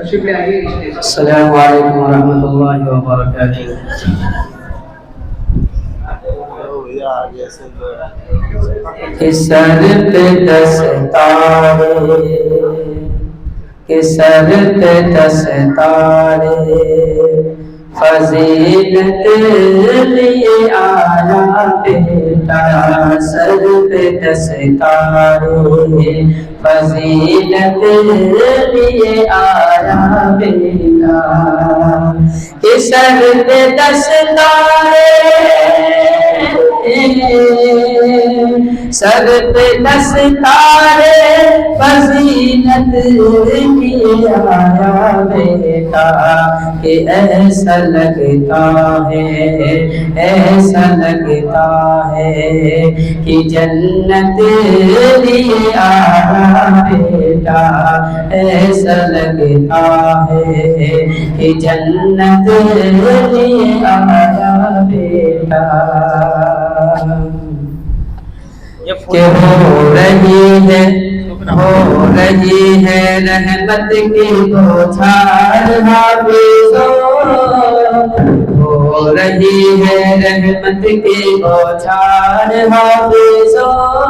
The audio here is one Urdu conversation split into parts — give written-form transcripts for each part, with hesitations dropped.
السلام علیکم ورحمۃ اللہ وبرکاتہ۔ سر پہ دستارے، سر پہ دستارے، فضیلت لیے آیا بیٹا، سر پہ دستارے، فضیلت لیے آیا بیٹا، سر پہ دستارے، سر پہ دستارے، فضیلت لیے آیا بیٹا، کہ ایسا لگتا ہے، ایسا لگتا ہے کہ جنت لیے آیا بیٹا، ایسا لگتا ہے کہ جنت لیے آیا بیٹا، کہ ہو رہی ہے رحمت کی بوچھار حافظوں، ہو رہی ہے رحمت کی بوچھار حافظوں،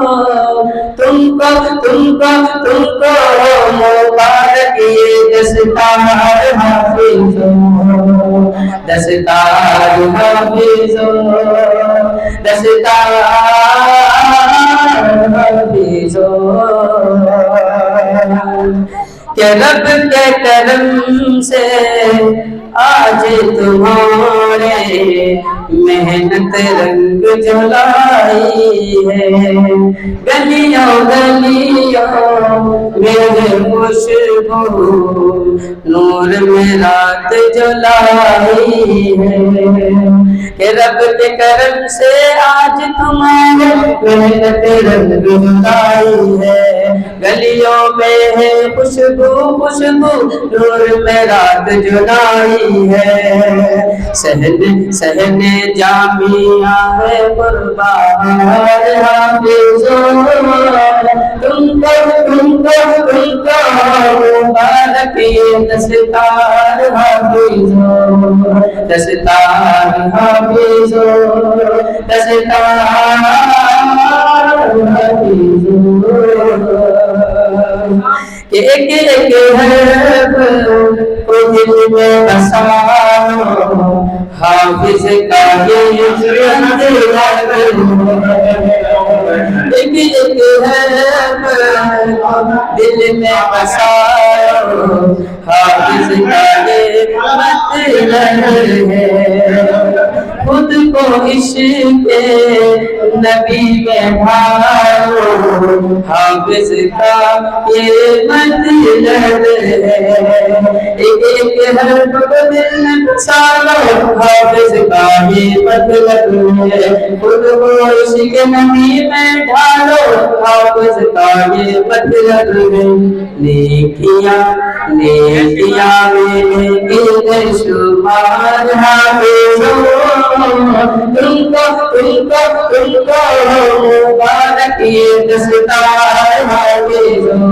تم کو مبارک یہ دستار حافظوں، دستار حافظوں، دستار حافظوں، کہ رب کے کرم سے آج تمہارے محنت رنگ جلائی ہے، گلیوں میرے خوشبو نور میں رات جلائی ہے، کہ رب کے کرم سے آج تمہارے محنت رنگ جلائی ہے، گلیوں میں ہے خوشبو نور میں رات جلائی ہے، سہنے جامعہ ہے قربان حافظوں، تم کو مبارک یہ دستار حافظوں، دستار حافظوں، دستار حافظوں، کہ ایک حرف کو دل میں بساؤ، حافظ کا یہ ایک حرف دل میں بساؤ، حافظ کا یہ مطلب ہے، خود کو عشق نبی میں ڈھالو، حافظ کا یہ مطلب ہے، ایک حرف کو دل میں بسالو، حافظ کا یہ مطلب ہے، خود کو عشق نبی میں ڈھالو، حافظ کا یہ مطلب ہے، نیکیاں میرے بے شمار حافظوں، تم کو مبارک یہ دستار حافظوں،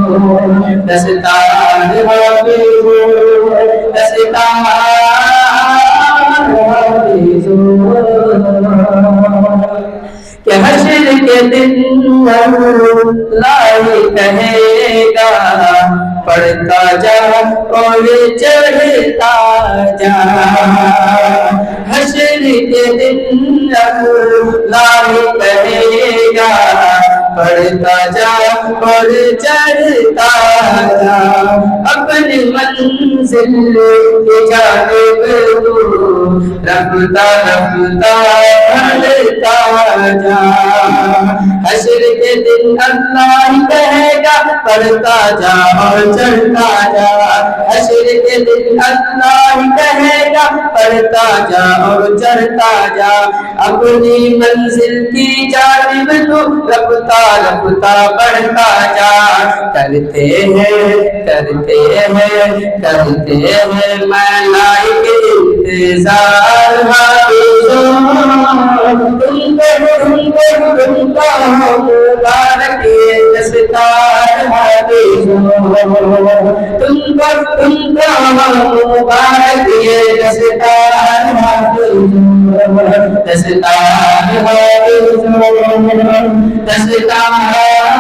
دستار حافظوں، دستار حافظوں، کہ حشر کے دن لائی کہے گا، پڑھتا جا اور چڑھتا جا، حشر کے دن لائی کہے گا، پڑھتا جا اور چڑھتا جا، اپنی منزل کی جانب تو رفتہ بڑھتا جا، حشر کے دن اللہ کہے گا، پڑھتا جا اور چڑھتا جا، حشر کے دن اللہ کہے گا، پڑھتا جا اور چڑھتا جا، اپنی منزل کی جانب تو رفتہ بڑھتا جا، کرتے ہیں ملائکے انتظار حافظوں، تم مبارک یہ دستار حافظوں مبارک یہ دستار حافظوں دستار حافظوں دستار حافظوں